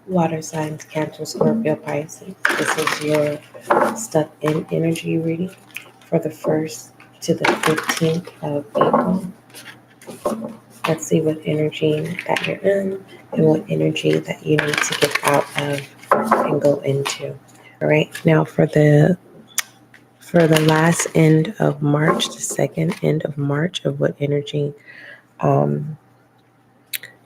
Water signs, Cancer, Scorpio, Pisces. This is your stuck in energy reading for the 1st to the 15th of April. Let's see what energy that you're in and what energy that you need to get out of and go into. All right. Now for the last end of March, the second end of March of what energy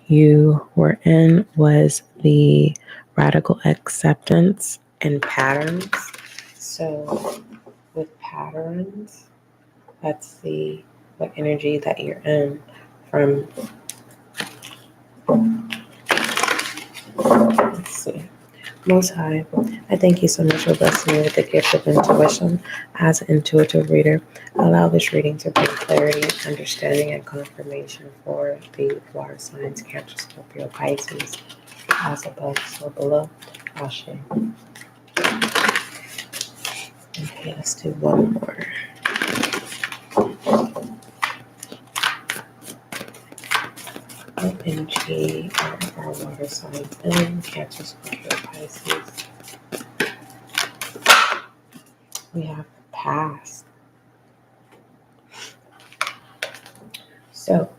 you were in was the radical acceptance and patterns. So with patterns, let's see what energy that you're in from, let's see. Most High, I thank you so much for blessing me with the gift of intuition. As an intuitive reader, allow this reading to bring clarity, understanding, and confirmation for the water signs, Cancer, Scorpio, Pisces, as above, so below. Ashe. Okay, let's do one more. What energy are our water signs in? Cancer, Scorpio, Pisces. We have the past. So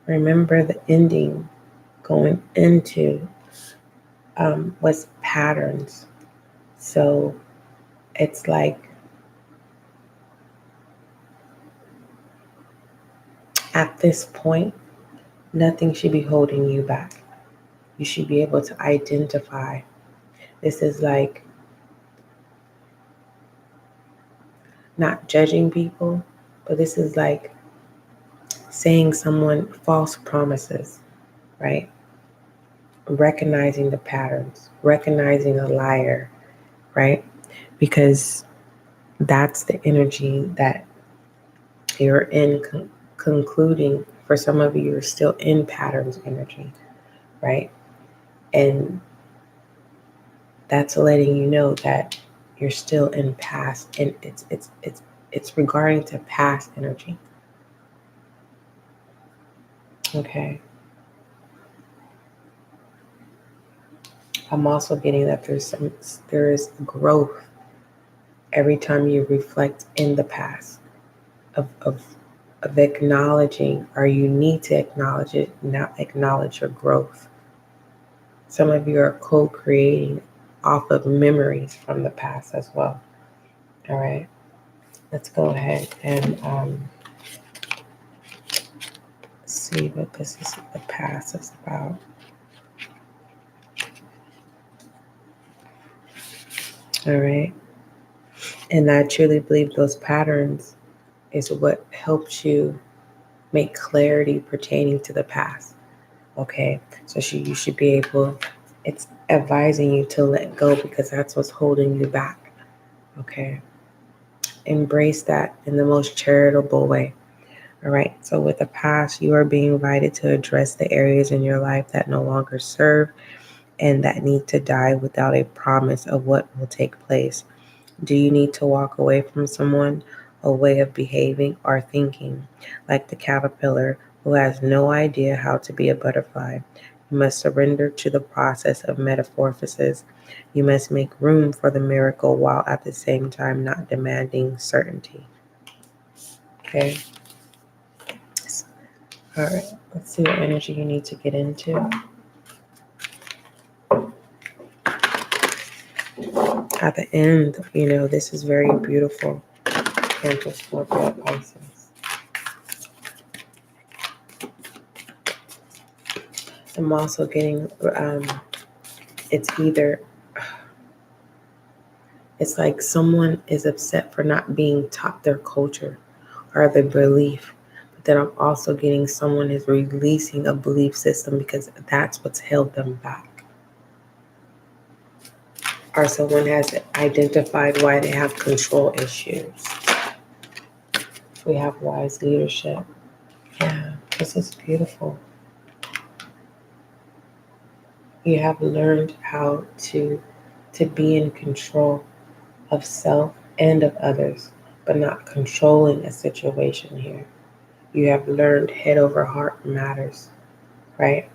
remember the ending going into was patterns. So it's like at this point, nothing should be holding you back. You should be able to identify. This is like not judging people, but this is like saying someone false promises, right? Recognizing the patterns, recognizing a liar, right? Because that's the energy that you're in, concluding. For some of you, you're still in patterns energy, right? And that's letting you know that you're still in past, and it's regarding to past energy. Okay. I'm also getting that there is growth every time you reflect in the past of acknowledging, or you need to acknowledge it, now acknowledge your growth. Some of you are co-creating off of memories from the past as well. All right, let's go ahead and see what this is, the past is about. All right, and I truly believe those patterns is what helps you make clarity pertaining to the past. Okay, so you should be able, it's advising you to let go because that's what's holding you back. Okay, embrace that in the most charitable way. All right, so with the past, you are being invited to address the areas in your life that no longer serve and that need to die without a promise of what will take place. Do you need to walk away from someone, a way of behaving or thinking, like the caterpillar who has no idea how to be a butterfly? You must surrender to the process of metamorphosis. You must make room for the miracle while at the same time not demanding certainty. Okay. All right. Let's see what energy you need to get into. At the end, this is very beautiful. Cancer, Scorpio, Pisces. I'm also getting, it's like someone is upset for not being taught their culture or their belief. But then I'm also getting someone is releasing a belief system because that's what's held them back. Or someone has identified why they have control issues. We have wise leadership. Yeah, this is beautiful. You have learned how to be in control of self and of others, but not controlling a situation here. You have learned head over heart matters, right?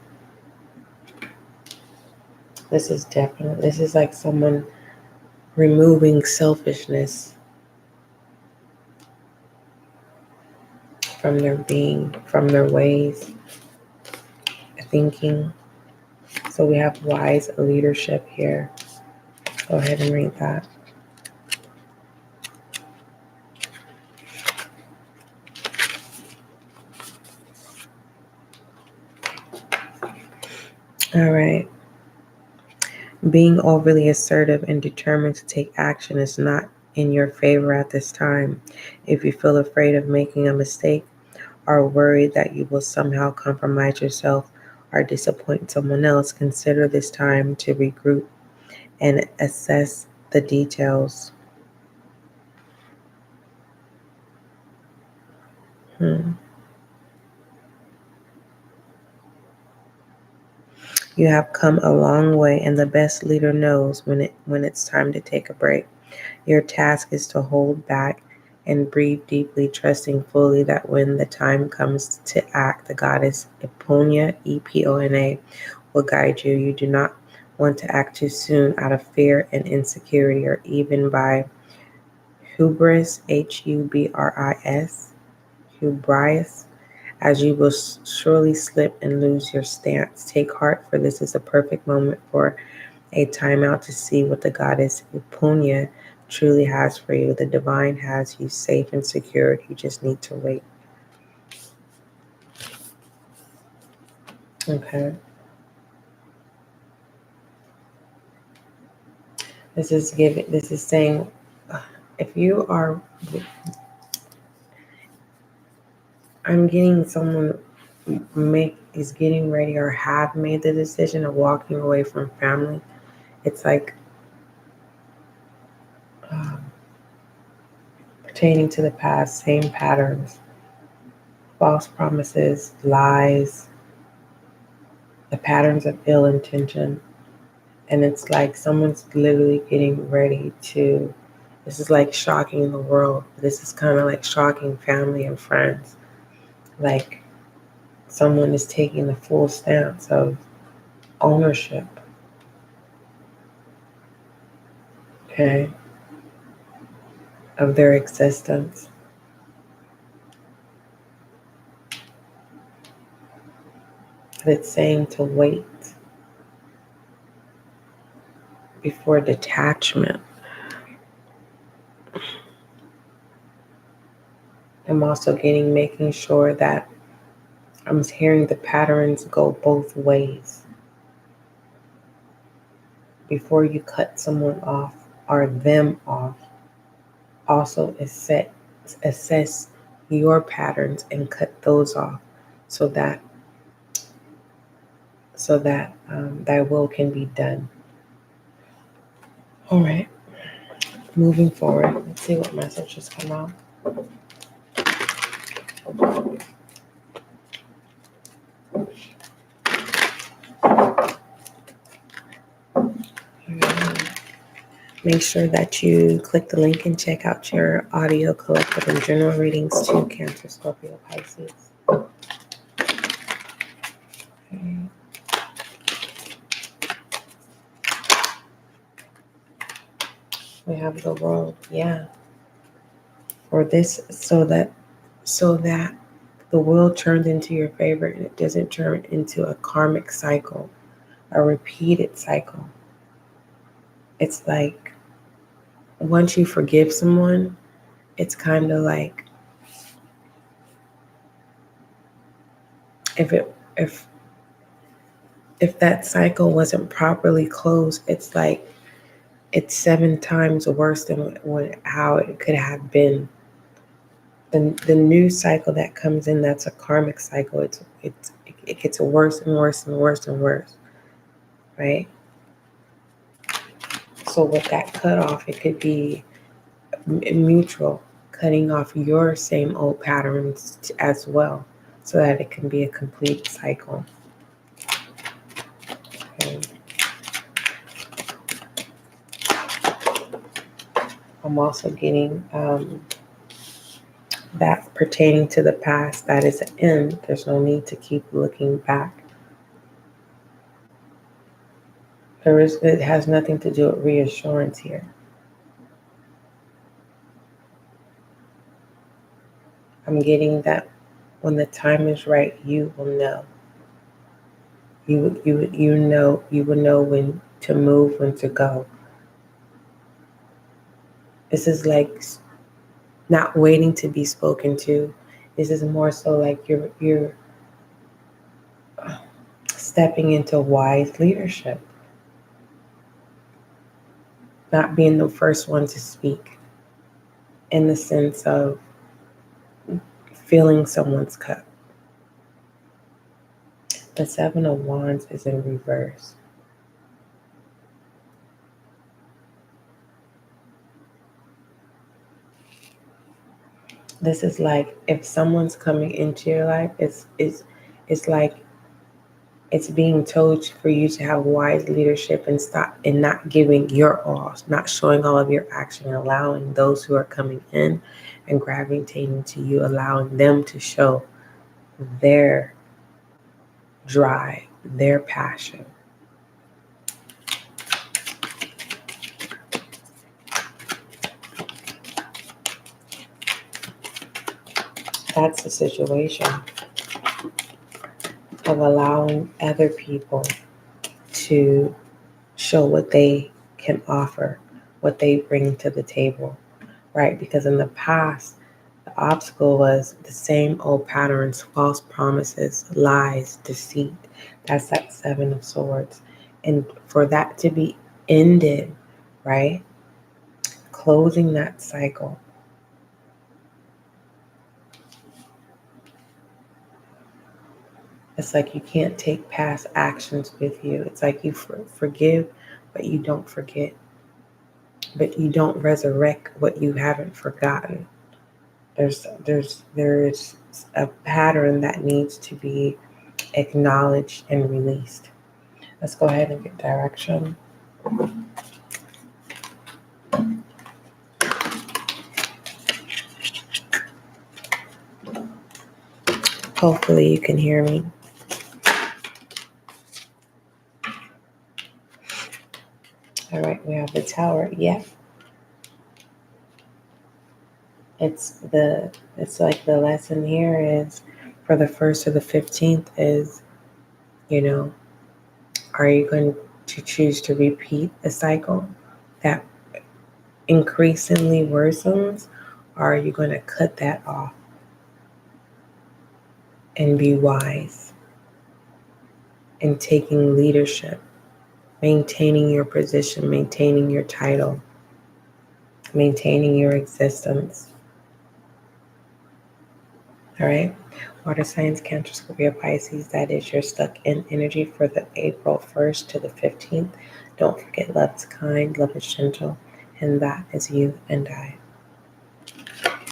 This is like someone removing selfishness from their being, from their ways, thinking. So we have wise leadership here. Go ahead and read that. All right. Being overly assertive and determined to take action is not in your favor at this time. If you feel afraid of making a mistake, are worried that you will somehow compromise yourself or disappoint someone else, consider this time to regroup and assess the details. You have come a long way, and the best leader knows when it's time to take a break. Your task is to hold back and breathe deeply, trusting fully that when the time comes to act, the goddess Epona, Epona, will guide you. You do not want to act too soon out of fear and insecurity, or even by hubris, hubris, as you will surely slip and lose your stance. Take heart, for this is a perfect moment for a time out to see what the goddess Epona truly has for you. The divine has you safe and secured. You just need to wait. Okay. This is saying, if you are, I'm getting someone is getting ready or have made the decision of walking away from family. It's like pertaining to the past, same patterns, false promises, lies, the patterns of ill intention. And it's like someone's literally getting ready to, this is like shocking the world. This is kind of like shocking family and friends. Like someone is taking the full stance of ownership. Okay. Of their existence. But it's saying to wait before detachment. I'm also making sure that I'm hearing the patterns go both ways. Before you cut someone off or them off, also assess your patterns and cut those off so that thy will can be done. All right, moving forward, let's see what messages come out. Make sure that you click the link and check out your audio collective and general readings to Cancer, Scorpio, Pisces. Okay. We have the World, yeah. For this, so that the will turns into your favor and it doesn't turn into a karmic cycle, a repeated cycle. It's like once you forgive someone, it's kind of like if that cycle wasn't properly closed, it's like it's 7 times worse than how it could have been. The new cycle that comes in, that's a karmic cycle. It gets worse and worse and worse and worse, right? So with that cutoff, it could be mutual, cutting off your same old patterns as well, so that it can be a complete cycle. Okay. I'm also getting that pertaining to the past, that is an end. There's no need to keep looking back. It has nothing to do with reassurance here. I'm getting that when the time is right, you will know. You will know when to move, when to go. This is like not waiting to be spoken to. This is more so like you're stepping into wise leadership, not being the first one to speak, in the sense of filling someone's cup. The Seven of Wands is in reverse. This is like if someone's coming into your life, it's like it's being told for you to have wise leadership and stop and not giving your all, not showing all of your action, allowing those who are coming in and gravitating to you, allowing them to show their drive, their passion. That's the situation of allowing other people to show what they can offer, what they bring to the table, right? Because in the past, the obstacle was the same old patterns, false promises, lies, deceit. That's that Seven of Swords. And for that to be ended, right? Closing that cycle. It's like you can't take past actions with you. It's like you forgive, but you don't forget. But you don't resurrect what you haven't forgotten. There's a pattern that needs to be acknowledged and released. Let's go ahead and get direction. Hopefully you can hear me. All right, we have the Tower. Yeah. It's like the lesson here is for the 1st or the 15th is, are you going to choose to repeat a cycle that increasingly worsens, or are you going to cut that off and be wise in taking leadership, maintaining your position, maintaining your title, maintaining your existence? All right. Water signs, Cancer, Scorpio, Pisces. That is your stuck in energy for the April 1st to the 15th. Don't forget, love is kind, love is gentle, and that is you and I.